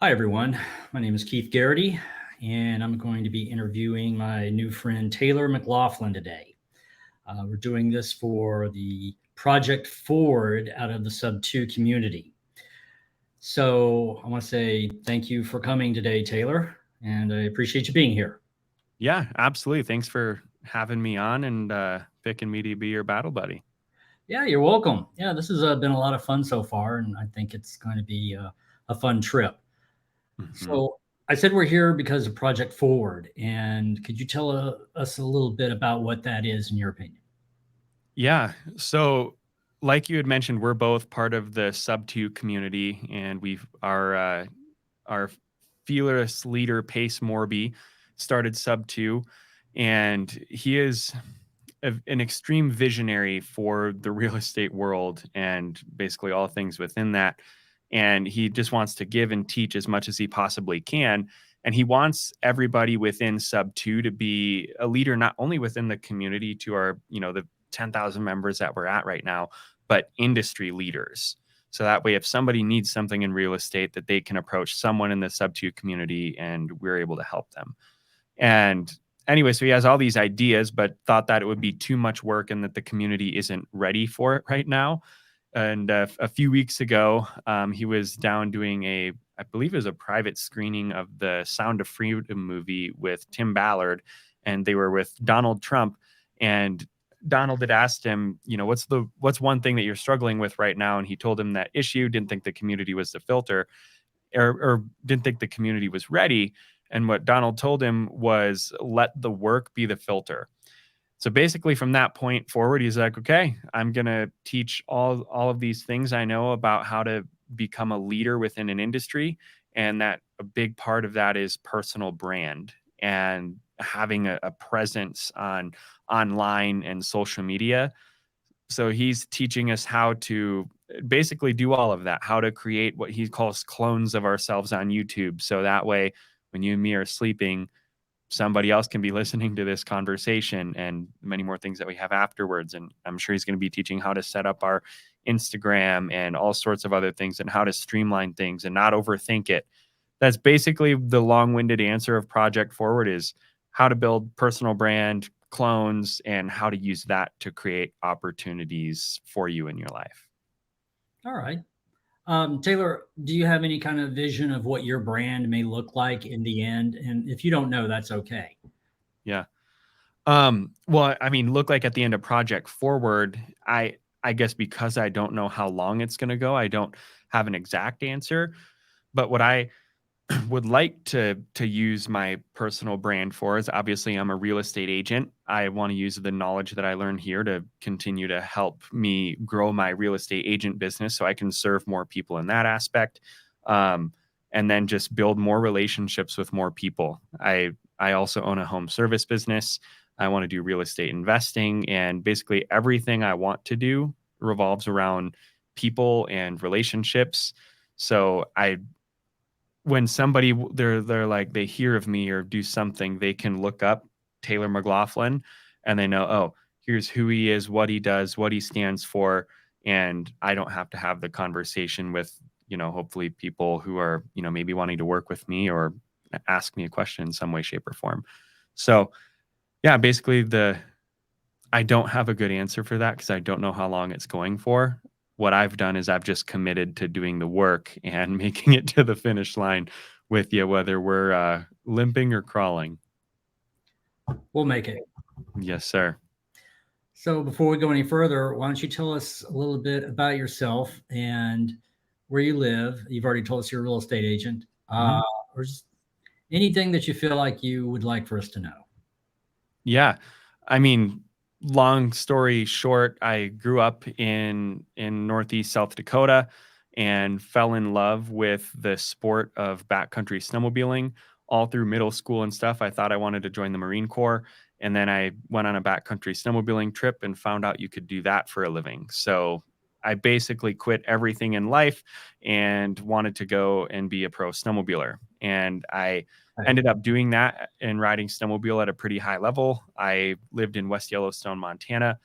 Hi, everyone. My name is Keith Garrity, and I'm going to be interviewing my new friend Taylor McLaughlin today. We're doing this for the Project Forward out of the Sub 2 community. So I want to say thank you for coming today, Taylor, and I appreciate you being here. Yeah, absolutely. Thanks for having me on and picking me to be your battle buddy. Yeah, you're welcome. Yeah, this has been a lot of fun so far, and I think it's going to be a fun trip. hmm So I said we're here because of Project Forward, and could you tell us a little bit about what that is in your opinion? Yeah. So, like you had mentioned, we're both part of the Sub Two community, and we've our fearless leader Pace Morby started Sub Two, and he is an extreme visionary for the real estate world and basically all things within that. And he just wants to give and teach as much as he possibly can. And he wants everybody within Sub 2 to be a leader, not only within the community to our, the 10,000 members that we're at right now, but industry leaders. So that way, if somebody needs something in real estate, that they can approach someone in the Sub 2 community and we're able to help them. And anyway, so he has all these ideas, but thought that it would be too much work and that the community isn't ready for it right now. And a few weeks ago, he was down doing I believe it was a private screening of the Sound of Freedom movie with Tim Ballard, and they were with Donald Trump. And Donald had asked him, what's one thing that you're struggling with right now? And he told him that issue, didn't think the community was the filter, or didn't think the community was ready. And what Donald told him was, let the work be the filter. So basically, from that point forward, he's like, okay, I'm going to teach all of these things I know about how to become a leader within an industry. And that a big part of that is personal brand and having a presence on online and social media. So he's teaching us how to basically do all of that, how to create what he calls clones of ourselves on YouTube. So that way, when you and me are sleeping, somebody else can be listening to this conversation and many more things that we have afterwards. And I'm sure he's going to be teaching how to set up our Instagram and all sorts of other things and how to streamline things and not overthink it. That's basically the long-winded answer of Project Forward is how to build personal brand clones and how to use that to create opportunities for you in your life. All right. Taylor, do you have any kind of vision of what your brand may look like in the end? And if you don't know, that's okay. Yeah. Well, I mean, look like at the end of Project Forward, I guess because I don't know how long it's going to go, I don't have an exact answer. But what I would like to use my personal brand for is obviously I'm a real estate agent. I want to use the knowledge that I learned here to continue to help me grow my real estate agent business so I can serve more people in that aspect. Um, and then just build more relationships with more people. I also own a home service business. I want to do real estate investing, and basically everything I want to do revolves around people and relationships. So I when somebody they're like they hear of me or do something, they can look up Taylor McLaughlin and they know, oh, here's who he is, what he does, what he stands for, and I don't have to have the conversation with, hopefully people who are, maybe wanting to work with me or ask me a question in some way, shape, or form. So, yeah, basically I don't have a good answer for that because I don't know how long it's going for. What I've done is I've just committed to doing the work and making it to the finish line with you, whether we're limping or crawling. We'll make it. Yes, sir. So before we go any further, why don't you tell us a little bit about yourself and where you live? You've already told us you're a real estate agent, Mhm. or just anything that you feel like you would like for us to know. Yeah. I mean, long story short, I grew up in Northeast South Dakota and fell in love with the sport of backcountry snowmobiling all through middle school and stuff. I thought I wanted to join the Marine Corps, and then I went on a backcountry snowmobiling trip and found out you could do that for a living. So I basically quit everything in life and wanted to go and be a pro snowmobiler. And I Right. ended up doing that and riding snowmobile at a pretty high level. I lived in West Yellowstone, Montana.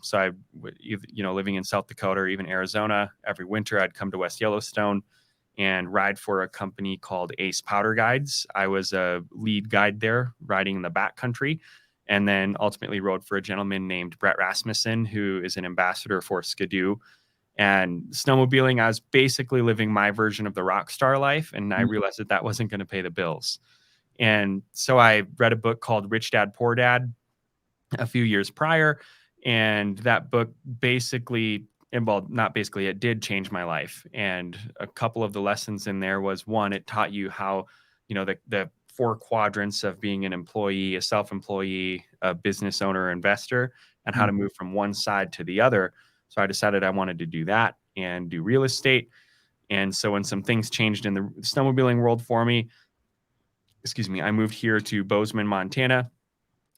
So living in South Dakota or even Arizona, every winter I'd come to West Yellowstone and ride for a company called Ace Powder Guides. I was a lead guide there, riding in the backcountry, and then ultimately rode for a gentleman named Brett Rasmussen, who is an ambassador for Skidoo. And snowmobiling, I was basically living my version of the rock star life, and I realized that that wasn't going to pay the bills. And so I read a book called Rich Dad, Poor Dad a few years prior, and that book basically, well, not basically, it did change my life. And a couple of the lessons in there was, one, it taught you how, the four quadrants of being an employee, a self-employee, a business owner, investor, and how to move from one side to the other. So I decided I wanted to do that and do real estate. And so when some things changed in the snowmobiling world for me, I moved here to Bozeman, Montana,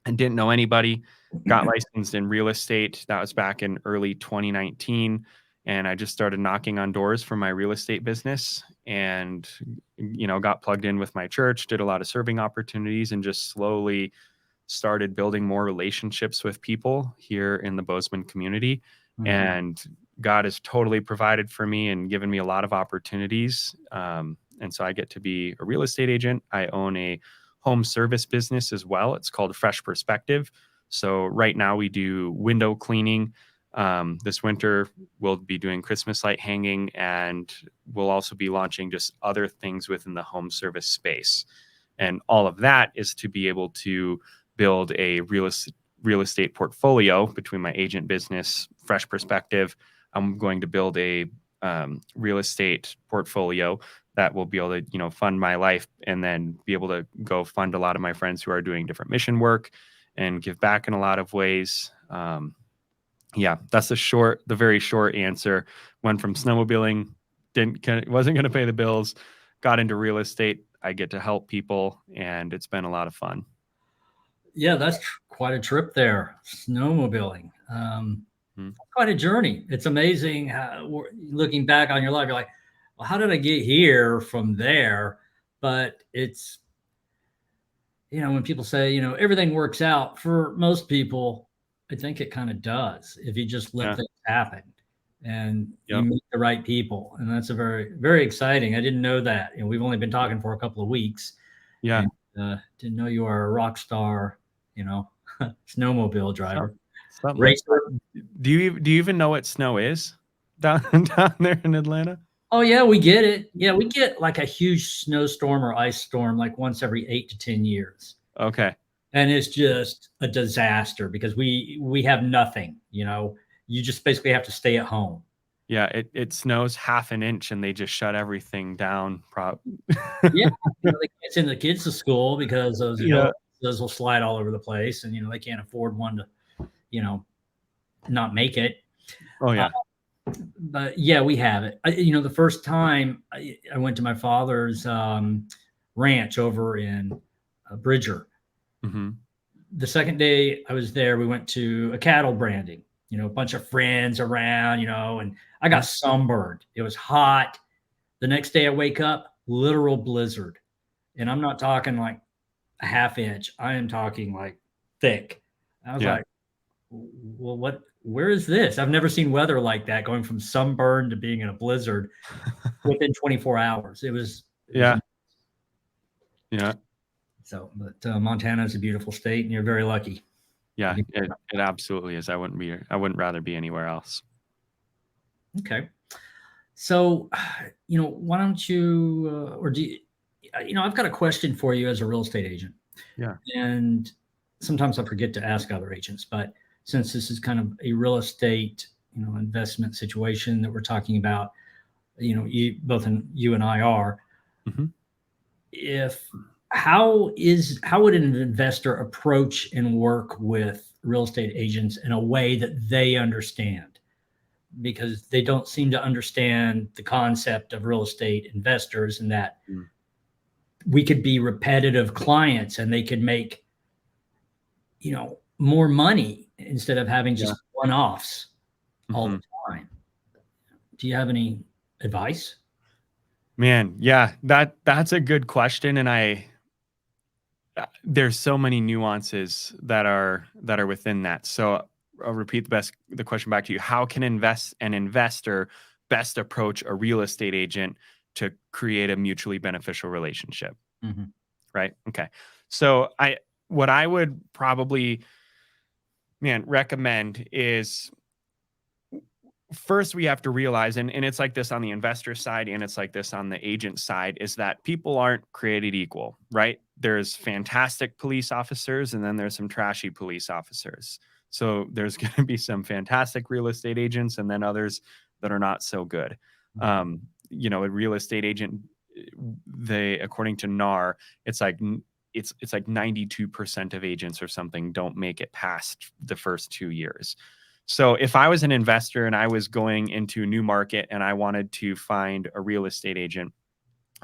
and didn't know anybody. Got licensed in real estate. That was back in early 2019. And I just started knocking on doors for my real estate business, and, got plugged in with my church, did a lot of serving opportunities, and just slowly started building more relationships with people here in the Bozeman community. And God has totally provided for me and given me a lot of opportunities. And so I get to be a real estate agent. I own a home service business as well. It's called Fresh Perspective. So right now we do window cleaning. This winter we'll be doing Christmas light hanging, and we'll also be launching just other things within the home service space. And all of that is to be able to build a real estate portfolio between my agent business, Fresh Perspective. I'm going to build a real estate portfolio that will be able to, fund my life, and then be able to go fund a lot of my friends who are doing different mission work and give back in a lot of ways. Yeah, that's the very short answer. Went from snowmobiling, wasn't going to pay the bills, got into real estate. I get to help people, and it's been a lot of fun. Yeah, that's quite a trip there, snowmobiling. Quite a journey. It's amazing how, looking back on your life, you're like, well, how did I get here from there? But it's, when people say, everything works out, for most people, I think it kind of does if you just let things happen and you meet the right people. And that's a very, very exciting. I didn't know that. We've only been talking for a couple of weeks. Yeah. And, didn't know you are a rock star, snowmobile driver. Racer. Do you even know what snow is down there in Atlanta? Oh yeah, we get it. Yeah, we get like a huge snowstorm or ice storm like once every 8 to 10 years. Okay. And it's just a disaster because we have nothing, you just basically have to stay at home. Yeah, it snows half an inch and they just shut everything down. Yeah, they can't send the kids to school because those will slide all over the place, and they can't afford one to, not make it. Oh yeah. But yeah, we have it. The first time I went to my father's ranch over in Bridger. The second day I was there, we went to a cattle branding, a bunch of friends around, and I got sunburned. It was hot. The next day I wake up, literal blizzard. And I'm not talking like a half inch. I am talking like thick. I was like, well, where is this? I've never seen weather like that, going from sunburn to being in a blizzard within 24 hours. It was yeah. So, but Montana is a beautiful state, and you're very lucky. Yeah, it absolutely is. I wouldn't rather be anywhere else. Okay. So, why don't you, or do you, I've got a question for you as a real estate agent. Yeah. And sometimes I forget to ask other agents, but since this is kind of a real estate, investment situation that we're talking about, you and I are, how would an investor approach and work with real estate agents in a way that they understand? Because they don't seem to understand the concept of real estate investors, and that we could be repetitive clients and they could make, more money instead of having just one-offs all the time. Do you have any advice? Man, yeah, that's a good question. And there's so many nuances that are within that. So I'll repeat the question back to you. How can an investor best approach a real estate agent to create a mutually beneficial relationship. Mhm. Right. Okay. So what I would probably, recommend is, first we have to realize, and it's like this on the investor side and it's like this on the agent side, is that people aren't created equal, right? There's fantastic police officers and then there's some trashy police officers. So there's going to be some fantastic real estate agents and then others that are not so good. Mhm. A real estate agent, according to NAR, it's like it's like 92% of agents or something don't make it past the first 2 years. So if I was an investor and I was going into a new market and I wanted to find a real estate agent,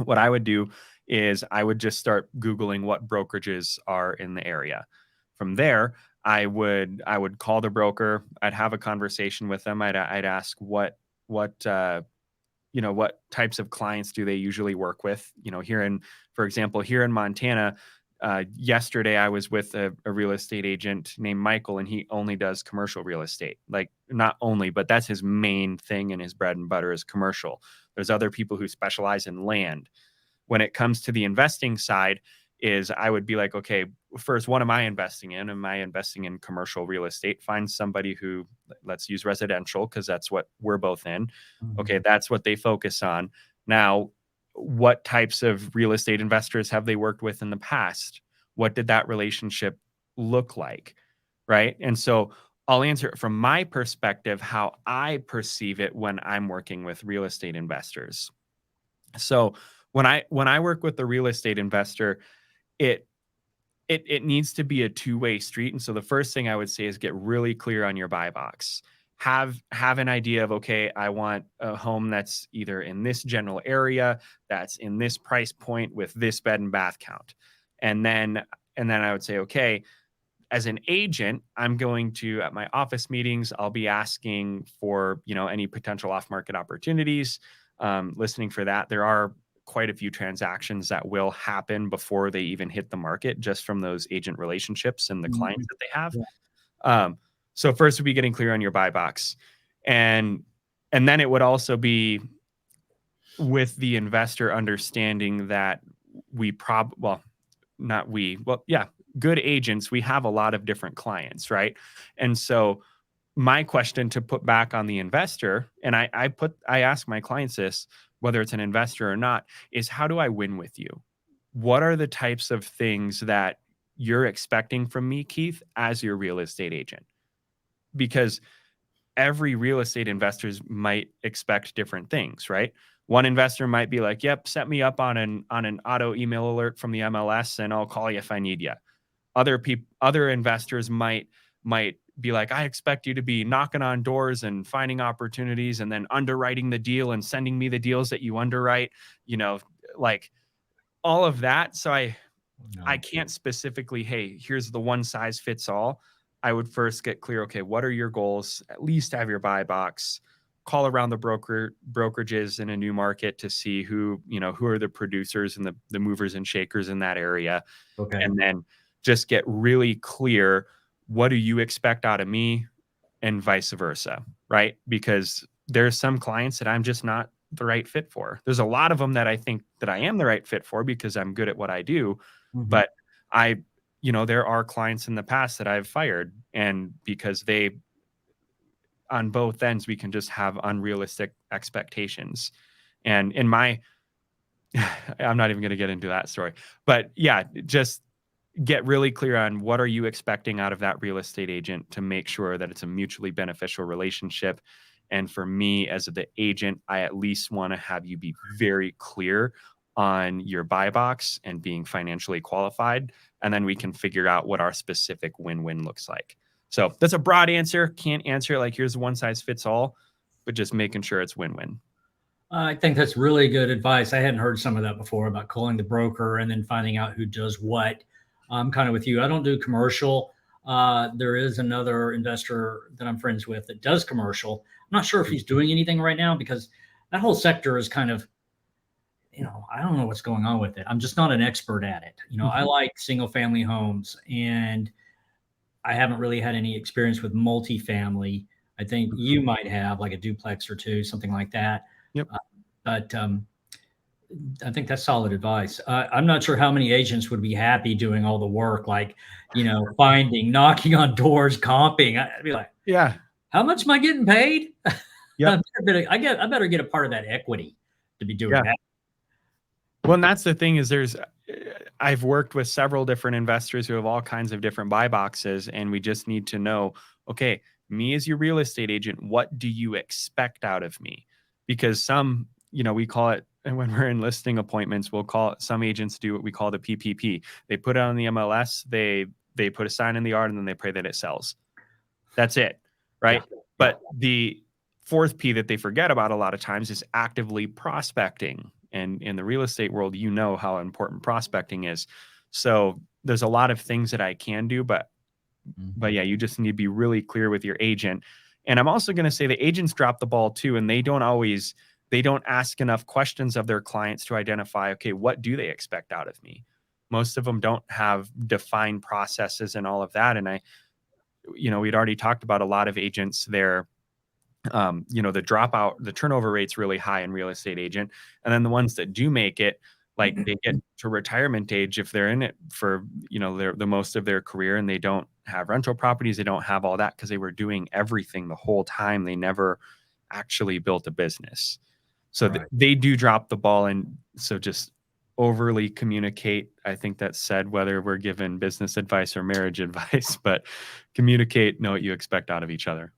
what I would do is I would just start Googling what brokerages are in the area. From there, I would call the broker. I'd have a conversation with them. I'd ask what types of clients do they usually work with? For example, here in Montana, yesterday I was with a real estate agent named Michael, and he only does commercial real estate. Like, not only, but that's his main thing, and his bread and butter is commercial. There's other people who specialize in land. When it comes to the investing side, is I would be like, okay, first, what am I investing in? Am I investing in commercial real estate? Find somebody who, let's use residential because that's what we're both in. Okay, Mhm. that's what they focus on. Now, what types of real estate investors have they worked with in the past? What did that relationship look like? Right. And so I'll answer it from my perspective, how I perceive it when I'm working with real estate investors. So when I work with the real estate investor, it it needs to be a two-way street. And so the first thing I would say is get really clear on your buy box. Have an idea of, okay, I want a home that's either in this general area, that's in this price point with this bed and bath count. And then I would say, okay, as an agent, I'm going to, at my office meetings, I'll be asking for, any potential off-market opportunities, listening for that. There are quite a few transactions that will happen before they even hit the market, just from those agent relationships and the clients Mhm. that they have. Yeah. So first would be getting clear on your buy box. And then it would also be with the investor understanding that not we, well, yeah, good agents, we have a lot of different clients, right? And so my question to put back on the investor, and I ask my clients this, whether it's an investor or not, is how do I win with you? What are the types of things that you're expecting from me, Keith, as your real estate agent? Because every real estate investors might expect different things, right? One investor might be like, "Yep, set me up on an auto email alert from the MLS, and I'll call you if I need you." Other investors might be like, "I expect you to be knocking on doors and finding opportunities, and then underwriting the deal and sending me the deals that you underwrite." You know, like all of that. So I No. can't specifically, hey, here's the one size fits all. I would first get clear, okay, what are your goals? At least have your buy box. Call around the brokerages in a new market to see who are the producers and the movers and shakers in that area. Okay. And then just get really clear, what do you expect out of me, and vice versa, right? Because there's some clients that I'm just not the right fit for. There's a lot of them that I think that I am the right fit for because I'm good at what I do, Mhm. but I there are clients in the past that I've fired, and because they, on both ends, we can just have unrealistic expectations. And in my I'm not even going to get into that story. But yeah, just get really clear on what are you expecting out of that real estate agent to make sure that it's a mutually beneficial relationship. And for me as the agent, I at least want to have you be very clear on your buy box and being financially qualified. And then we can figure out what our specific win-win looks like. So that's a broad answer. Can't answer it like here's one size fits all, but just making sure it's win-win. I think that's really good advice. I hadn't heard some of that before about calling the broker and then finding out who does what. I'm kind of with you. I don't do commercial. There is another investor that I'm friends with that does commercial. I'm not sure if he's doing anything right now because that whole sector is kind of, I don't know what's going on with it. I'm just not an expert at it. I Mhm. like single family homes and I haven't really had any experience with multifamily. I think Mhm. you might have like a duplex or two, something like that. Yep. Uh, but I think that's solid advice. I'm not sure how many agents would be happy doing all the work, like, finding, knocking on doors, comping. I'd be like, Yeah. how much am I getting paid? Yep. I better get a part of that equity to be doing Yeah. that. Well, and that's the thing is I've worked with several different investors who have all kinds of different buy boxes, and we just need to know, okay, me as your real estate agent, what do you expect out of me? Because some, we call it, and when we're in listing appointments, we'll call it, some agents do what we call the PPP. They put it on the MLS, they put a sign in the yard, and then they pray that it sells. That's it, Yeah. right? But the fourth P that they forget about a lot of times is actively prospecting. And in the real estate world, how important prospecting is. So there's a lot of things that I can do, but yeah, you just need to be really clear with your agent. And I'm also going to say the agents drop the ball too, and they don't ask enough questions of their clients to identify, okay, what do they expect out of me? Most of them don't have defined processes and all of that. And we'd already talked about a lot of agents there. The turnover rate's really high in real estate agent. And then the ones that do make it, like they get to retirement age, if they're in it for, the most of their career and they don't have rental properties, they don't have all that because they were doing everything the whole time. They never actually built a business. So Right. they do drop the ball. And so just overly communicate. I think that's said, whether we're given business advice or marriage advice, but communicate, know what you expect out of each other.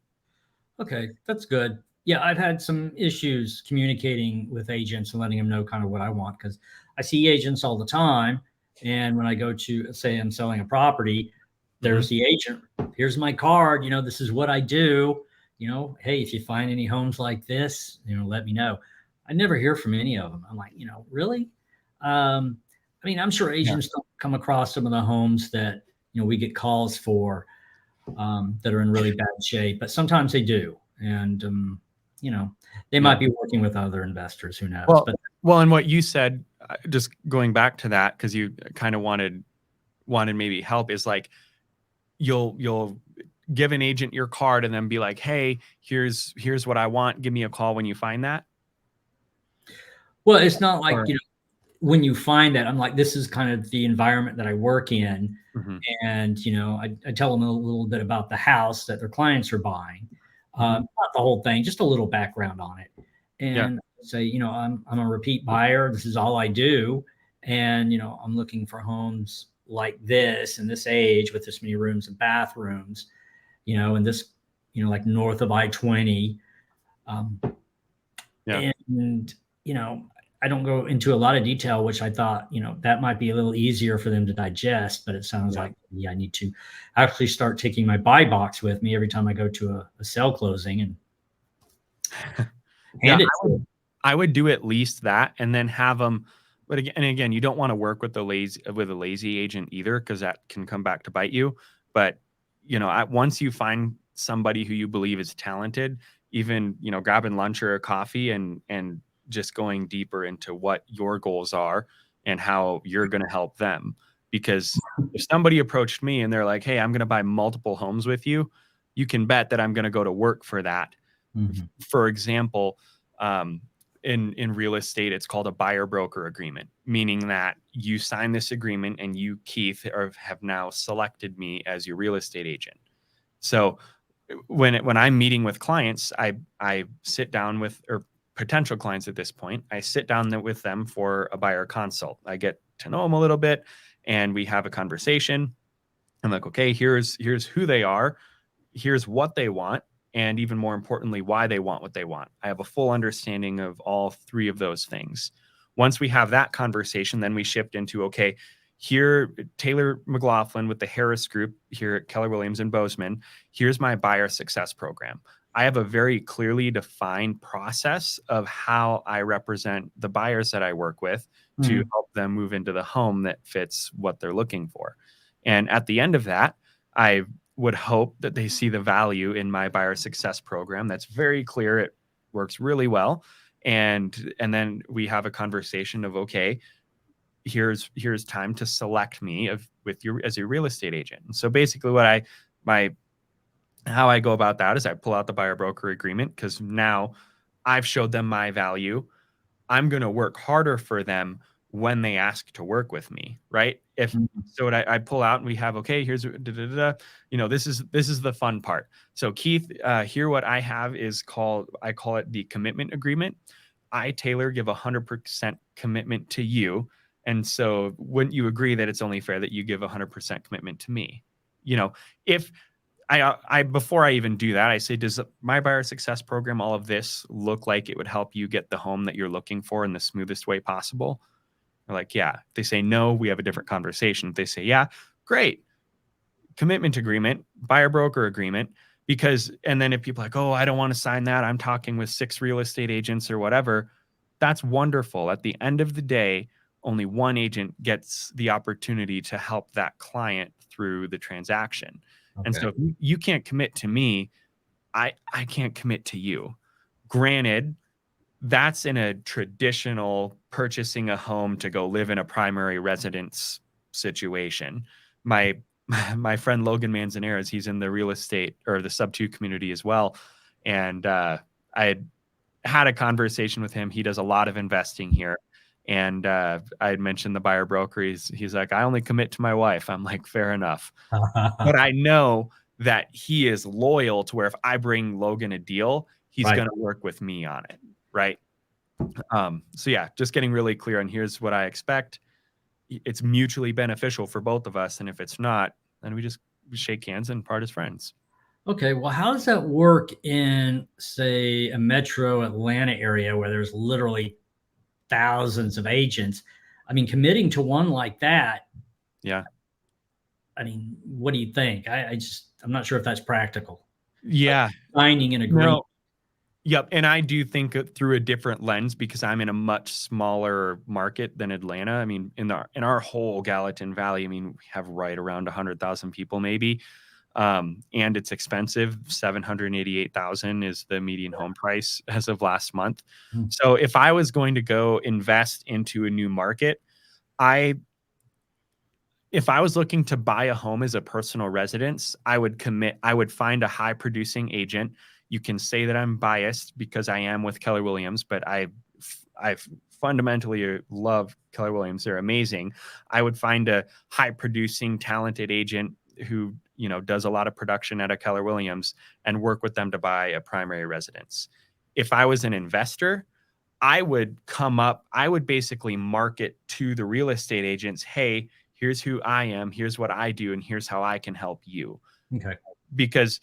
Okay, that's good. Yeah, I've had some issues communicating with agents and letting them know kind of what I want, because I see agents all the time. And when I go to, say, I'm selling a property, there's the agent. Here's my card. This is what I do. Hey, if you find any homes like this, let me know. I never hear from any of them. I'm like, really? I'm sure agents don't come across some of the homes that, we get calls for, that are in really bad shape, but sometimes they do. And, they might be working with other investors, who knows? Well, and what you said, just going back to that, because you kind of wanted maybe help, is like, you'll give an agent your card and then be like, hey, here's what I want. Give me a call when you find that. Well, it's not like, when you find that, I'm like, this is kind of the environment that I work in. Mm-hmm. And, I tell them a little bit about the house that their clients are buying. Not the whole thing, just a little background on it. And say, I'm a repeat buyer. This is all I do. And, I'm looking for homes like this in this age with this many rooms and bathrooms, and this, like north of I-20. And, I don't go into a lot of detail, which I thought, that might be a little easier for them to digest, but it sounds like I need to actually start taking my buy box with me every time I go to a sale closing and hand it to them. I would do at least that, and then have them. But again, you don't want to work with a lazy agent either, because that can come back to bite you. But once you find somebody who you believe is talented, even grabbing lunch or a coffee and just going deeper into what your goals are and how you're going to help them. Because if somebody approached me and they're like, hey, I'm going to buy multiple homes with you, you can bet that I'm going to go to work for that. Mm-hmm. For example, in real estate, it's called a buyer broker agreement, meaning that you sign this agreement and you, Keith, have now selected me as your real estate agent. So when I'm meeting with clients, I sit down with, or potential clients at this point, I sit down with them for a buyer consult. I get to know them a little bit and we have a conversation. I'm like, okay, here's who they are. Here's what they want. And even more importantly, why they want what they want. I have a full understanding of all three of those things. Once we have that conversation, then we shift into, okay, here, Taylor McLaughlin with the Harris Group here at Keller Williams in Bozeman, here's my buyer success program. I have a very clearly defined process of how I represent the buyers that I work with to help them move into the home that fits what they're looking for. And at the end of that, I would hope that they see the value in my buyer success program. That's very clear. It works really well. And then we have a conversation of, okay, here's time to select me as your real estate agent. And so basically how I go about that is I pull out the buyer broker agreement, because now I've showed them my value. I'm going to work harder for them when they ask to work with me, right? If so, what I pull out and we have, okay, here's this is the fun part. So Keith, here what I have is I call it the commitment agreement. I, Taylor, give 100% commitment to you. And so wouldn't you agree that it's only fair that you give 100% commitment to me? If I before I even do that, I say, does my buyer success program, all of this, look like it would help you get the home that you're looking for in the smoothest way possible? They're like, yeah. If they say no, we have a different conversation. If they say yeah, great. Commitment agreement, buyer broker agreement. And then if people are like, oh, I don't want to sign that, I'm talking with 6 real estate agents or whatever, that's wonderful. At the end of the day, only one agent gets the opportunity to help that client through the transaction. Okay. And so if you can't commit to me, I can't commit to you. Granted, that's in a traditional purchasing a home to go live in a primary residence situation. My friend Logan Manzanares, he's in the real estate or the sub 2 community as well. And I had a conversation with him. He does a lot of investing here. And I had mentioned the buyer broker. He's like, I only commit to my wife. I'm like, fair enough. But I know that he is loyal to where if I bring Logan a deal, he's Right. going to work with me on it. Right. So yeah, just getting really clear on here's what I expect. It's mutually beneficial for both of us. And if it's not, then we shake hands and part as friends. Okay, well, how does that work in, say, a metro Atlanta area where there's literally thousands of agents? I mean, committing to one like that, Yeah. I mean, what do you think? I'm not sure if that's practical. Yeah. Signing an agreement. No. Yep. And I do think it through a different lens because I'm in a much smaller market than Atlanta. I mean, in our whole Gallatin Valley, I mean, we have right around 100,000 people maybe. And it's expensive. 788,000 is the median home price as of last month. Hmm. So if I was going to go invest into a new market, if I was looking to buy a home as a personal residence, I would find a high producing agent. You can say that I'm biased because I am with Keller Williams, but I fundamentally love Keller Williams. They're amazing. I would find a high producing, talented agent who, does a lot of production at a Keller Williams and work with them to buy a primary residence. If I was an investor, I would basically market to the real estate agents, hey, here's who I am, here's what I do, and here's how I can help you. Okay. Because,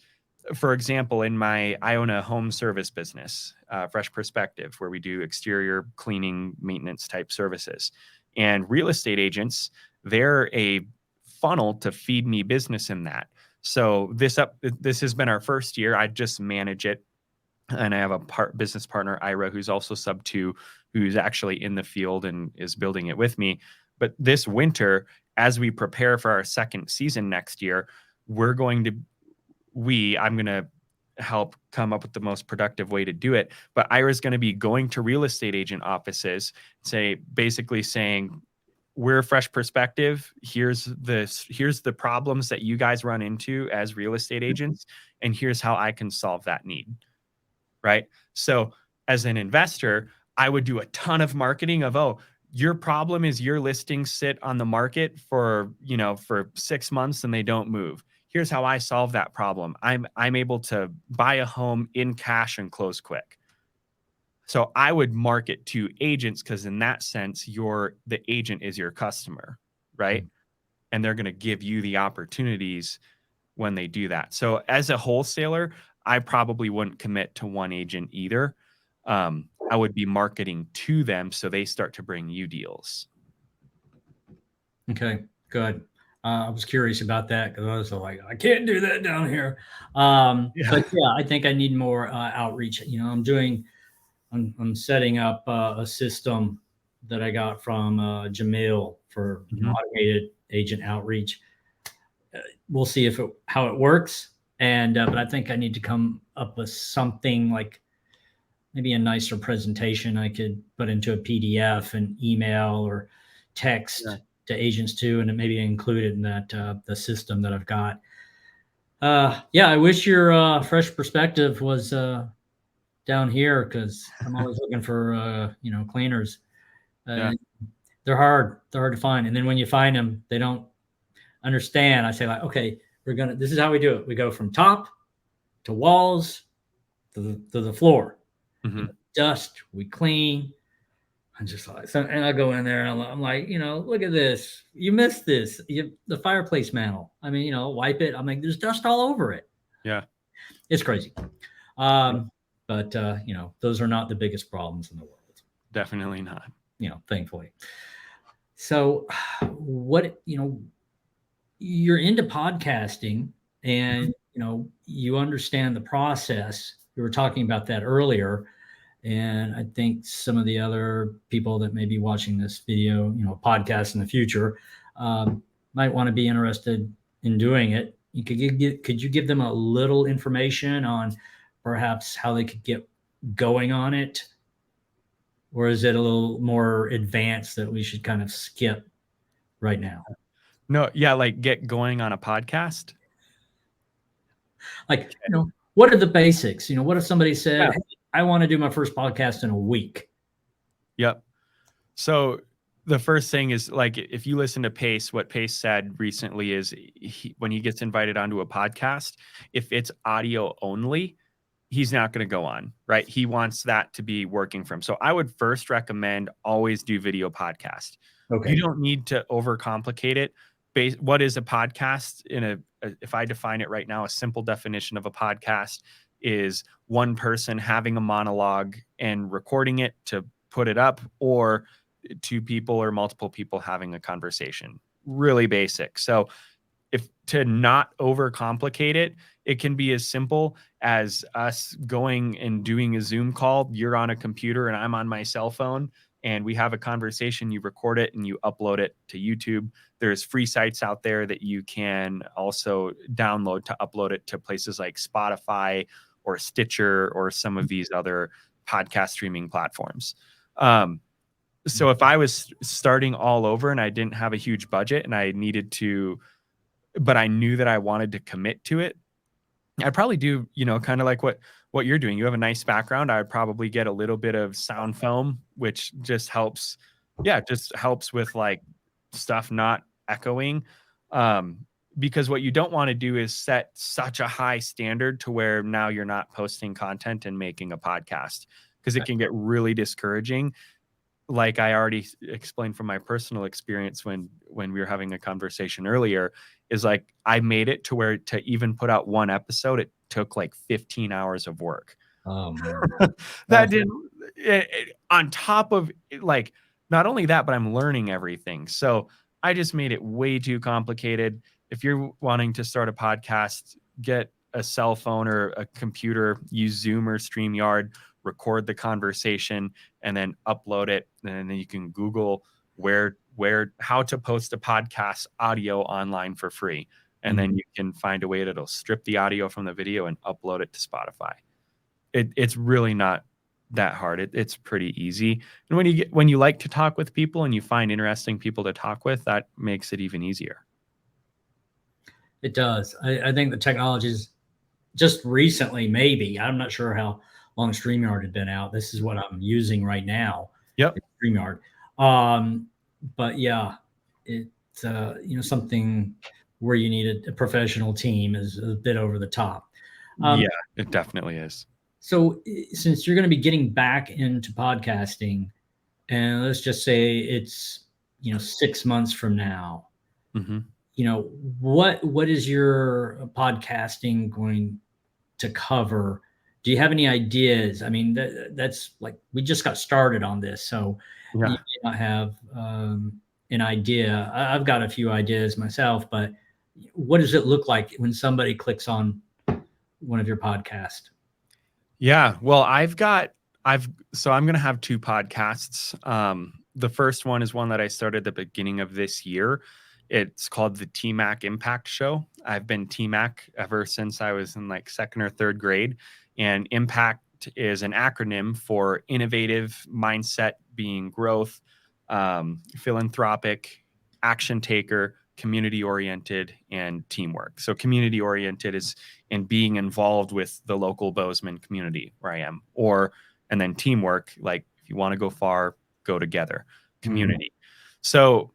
for example, I own a home service business, Fresh Perspective, where we do exterior cleaning, maintenance type services. And real estate agents, they're a funnel to feed me business in that. So this has been our first year. I just manage it. And I have a business partner, Ira, who's also sub 2, who's actually in the field and is building it with me. But this winter, as we prepare for our second season next year, I'm going to help come up with the most productive way to do it. But Ira's going to be going to real estate agent offices, basically saying, we're a Fresh Perspective. Here's the problems that you guys run into as real estate agents, and here's how I can solve that need. Right. So as an investor, I would do a ton of marketing of, your problem is your listings sit on the market for 6 months and they don't move. Here's how I solve that problem. I'm able to buy a home in cash and close quick. So I would market to agents because in that sense, the agent is your customer, right? And they're going to give you the opportunities when they do that. So as a wholesaler, I probably wouldn't commit to one agent either. I would be marketing to them so they start to bring you deals. Okay, good. I was curious about that because I was like, I can't do that down here. But yeah, I think I need more outreach. I'm setting up a system that I got from Jamil for automated agent outreach. We'll see how it works. But I think I need to come up with something like maybe a nicer presentation I could put into a PDF and email or text to agents too, and maybe include it in that the system that I've got. I wish your Fresh Perspective was down here because I'm always looking for cleaners. Yeah. Uh, they're hard. They're hard to find. And then when you find them, they don't understand. I say like, okay, this is how we do it. We go from top to walls to the floor. Hmm. Dust, we clean. I'm just like, so, and I go in there and I'm like, look at this. You missed this. The fireplace mantle. I mean, wipe it. I'm like, there's dust all over it. Yeah. It's crazy. But those are not the biggest problems in the world. Definitely not. Thankfully. So, what you're into podcasting, and you understand the process. You were talking about that earlier, and I think some of the other people that may be watching this video, podcast in the future, might want to be interested in doing it. Could you give them a little information on perhaps how they could get going on it, or is it a little more advanced that we should kind of skip right now? No, yeah, like get going on a podcast. Like, what are the basics? What if somebody said, Yeah. hey, I want to do my first podcast in a week? Yep. So the first thing is, like, if you listen to Pace, what Pace said recently is when he gets invited onto a podcast, if it's audio only, he's not going to go on, right? He wants that to be working for him. So I would first recommend always do video podcast. Okay. You don't need to overcomplicate it. What is a podcast? If I define it right now, a simple definition of a podcast is one person having a monologue and recording it to put it up, or two people or multiple people having a conversation. Really basic. So if to not overcomplicate it, it can be as simple as us going and doing a Zoom call. You're on a computer and I'm on my cell phone, and we have a conversation. You record it and you upload it to YouTube. There's free sites out there that you can also download to upload it to places like Spotify or Stitcher or some of these other podcast streaming platforms. So if I was starting all over and I didn't have a huge budget and I needed to, but I knew that I wanted to commit to it, I'd probably do, kind of like what you're doing. You have a nice background. I would probably get a little bit of sound foam, which just helps. Yeah, just helps with like stuff not echoing. Because what you don't want to do is set such a high standard to where now you're not posting content and making a podcast, because it can get really discouraging. Like I already explained from my personal experience when we were having a conversation earlier, is like I made it to where to even put out one episode, it took like 15 hours of work. Oh man. That didn't on top of like, not only that, but I'm learning everything. So I just made it way too complicated. If you're wanting to start a podcast, get a cell phone or a computer, use Zoom or StreamYard, record the conversation, and then upload it. And then you can Google how to post a podcast audio online for free. And then you can find a way that'll strip the audio from the video and upload it to Spotify. It's really not that hard. It's pretty easy. And when you like to talk with people and you find interesting people to talk with, that makes it even easier. It does. I think the technology is just recently, maybe, I'm not sure how long StreamYard had been out. This is what I'm using right now. Yep. StreamYard. But yeah, it's something where you need a professional team is a bit over the top. Yeah, it definitely is. So since you're going to be getting back into podcasting, and let's just say it's 6 months from now, what is your podcasting going to cover? Do you have any ideas? I mean, that's like, we just got started on this, so you may not have an idea. I've got a few ideas myself, but what does it look like when somebody clicks on one of your podcasts? Yeah, well, so I'm going to have two podcasts. The first one is one that I started at the beginning of this year. It's called the TMAC Impact Show. I've been TMAC ever since I was in like second or third grade. And impact is an acronym for innovative, mindset being growth, philanthropic, action taker, community oriented and teamwork. So community oriented is in being involved with the local Bozeman community where I am, and then teamwork, like if you want to go far, go together, community. So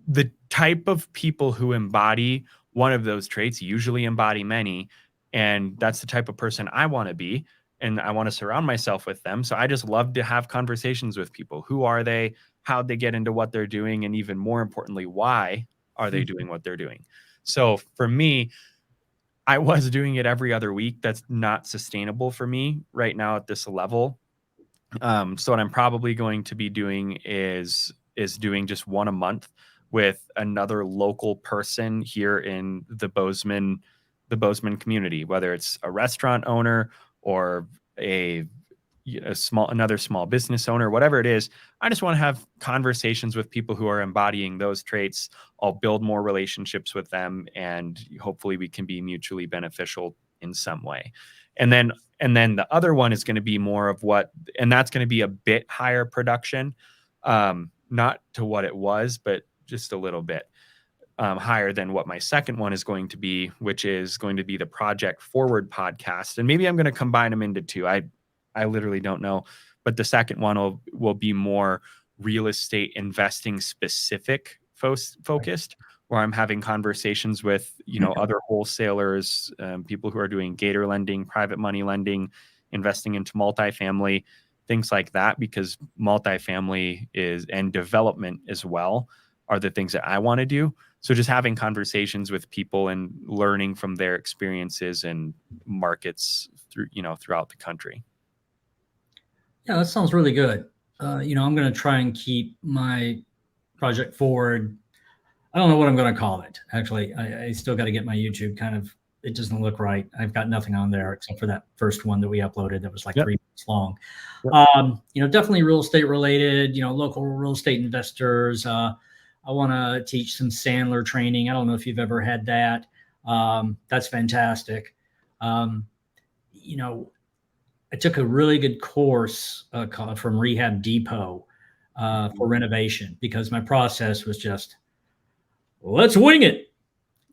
the type of people who embody one of those traits usually embody many. And that's the type of person I want to be. And I want to surround myself with them. So I just love to have conversations with people. Who are they? How'd they get into what they're doing? And even more importantly, why are they doing what they're doing? So for me, I was doing it every other week. That's not sustainable for me right now at this level. So what I'm probably going to be doing is doing just one a month with another local person here in the Bozeman community, whether it's a restaurant owner or another small business owner, whatever it is. I just want to have conversations with people who are embodying those traits. I'll build more relationships with them, and hopefully we can be mutually beneficial in some way. And then the other one is going to be more of and that's going to be a bit higher production, not to what it was, but just a little bit higher than what my second one is going to be, which is going to be the Project Forward podcast. And maybe I'm going to combine them into two. I literally don't know, but the second one will be more real estate investing specific focused, where I'm having conversations with, other wholesalers, people who are doing gator lending, private money lending, investing into multifamily, things like that, because multifamily and development as well are the things that I want to do. So just having conversations with people and learning from their experiences and markets throughout the country. Yeah, that sounds really good. I'm going to try and keep my Project Forward. I don't know what I'm going to call it. Actually, I still got to get my YouTube it doesn't look right. I've got nothing on there except for that first one that we uploaded that was like 3 minutes long. Yep. Definitely real estate related, local real estate investors. I want to teach some Sandler training. I don't know if you've ever had that. That's fantastic. I took a really good course from Rehab Depot for renovation, because my process was just, let's wing it.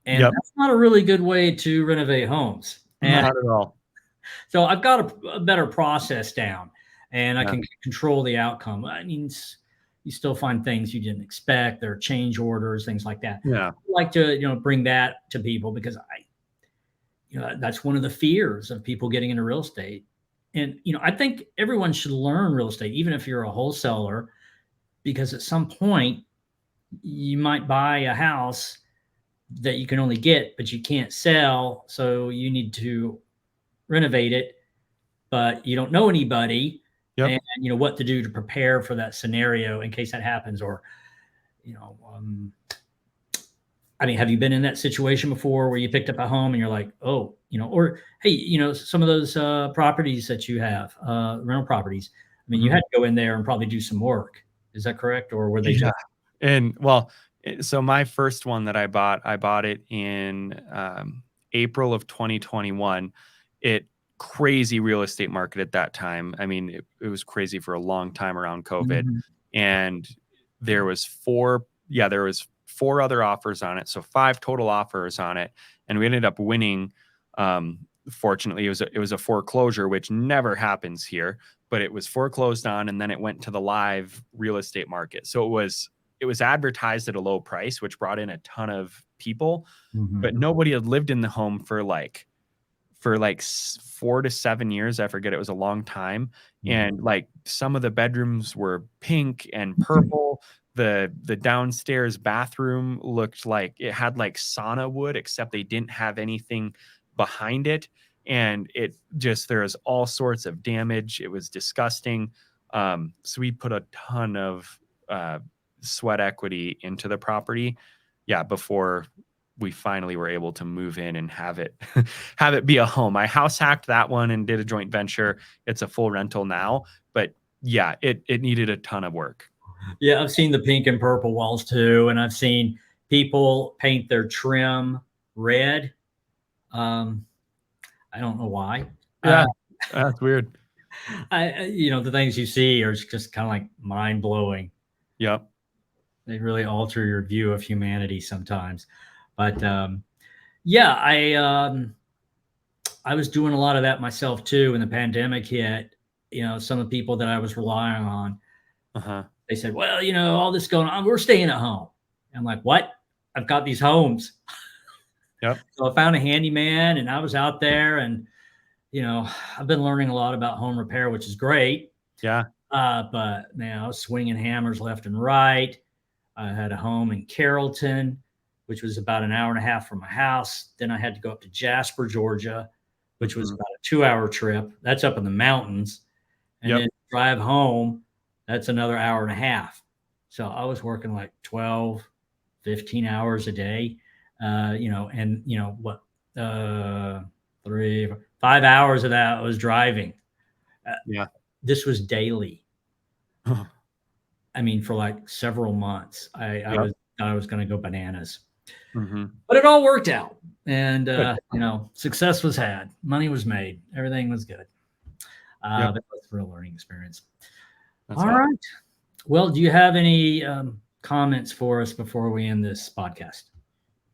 And that's not a really good way to renovate homes. Not at all. So I've got a better process down, and I can control the outcome. I mean, you still find things you didn't expect. There are change orders, things like that. Yeah. I like to bring that to people, because that's one of the fears of people getting into real estate. And, I think everyone should learn real estate, even if you're a wholesaler, because at some point you might buy a house that you can only get, but you can't sell. So you need to renovate it, but you don't know anybody and what to do to prepare for that scenario in case that happens. Or, have you been in that situation before where you picked up a home and you're like, oh, or, hey, some of those properties that you have, rental properties, you had to go in there and probably do some work. Is that correct? Or were they just... And so my first one that I bought it in April of 2021. Crazy real estate market at that time. It was crazy for a long time around COVID. And there was four other offers on it. So 5 total offers on it. And we ended up winning. Fortunately, it was a foreclosure, which never happens here, but it was foreclosed on, and then it went to the live real estate market. So it was advertised at a low price, which brought in a ton of people, but nobody had lived in the home for 4 to 7 years. I forget. It was a long time. And some of the bedrooms were pink and purple. The downstairs bathroom looked like it had sauna wood, except they didn't have anything behind it. And there was all sorts of damage. It was disgusting. So we put a ton of sweat equity into the property. Before we finally were able to move in and have it be a home. I house hacked that one and did a joint venture. It's a full rental now, but it needed a ton of work. Yeah, I've seen the pink and purple walls too, and I've seen people paint their trim red. I don't know why. Yeah, that's weird. The things you see are just kind of mind blowing. Yep. They really alter your view of humanity sometimes. But yeah, I was doing a lot of that myself too. When the pandemic hit, some of the people that I was relying on, Uh-huh. they said, "Well, all this going on, we're staying at home." I'm like, "What? I've got these homes." Yep. So I found a handyman, and I was out there, and I've been learning a lot about home repair, which is great. Yeah. But man, I was swinging hammers left and right. I had a home in Carrollton, which was about an hour and a half from my house. Then I had to go up to Jasper, Georgia, which was Mhm. about a 2 hour trip. That's up in the mountains. And Yep. then drive home, that's another hour and a half. So I was working like 12, 15 hours a day, and what, 5 hours of that was driving. Uh, Yeah. this was daily. I mean, for like several months, I Yep. was thought I was going to go bananas, Mhm. but it all worked out, and Good. success was had, money was made, everything was good. Yep. That was a real learning experience. That's All awesome. right. Well, do you have any comments for us before we end this podcast?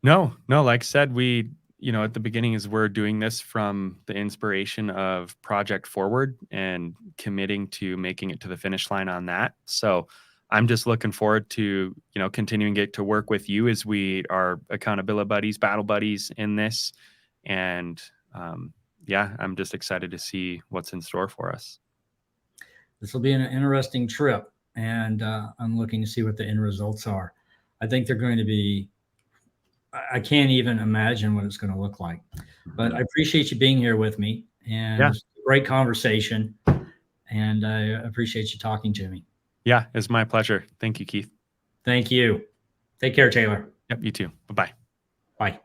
No, no, like I said, at the beginning is we're doing this from the inspiration of Project Forward and committing to making it to the finish line on that. So I'm just looking forward to, continuing get to work with you as we are accountability buddies, battle buddies in this. And yeah, I'm just excited to see what's in store for us. This will be an interesting trip, and I'm looking to see what the end results are. I think they're going to be, I can't even imagine what it's going to look like. But I Mhm. appreciate you being here with me, and Yeah. this was a great conversation, and I appreciate you talking to me. Yeah. It's my pleasure. Thank you, Keith. Thank you. Take care, Taylor. Yep. You too. Bye bye. Bye.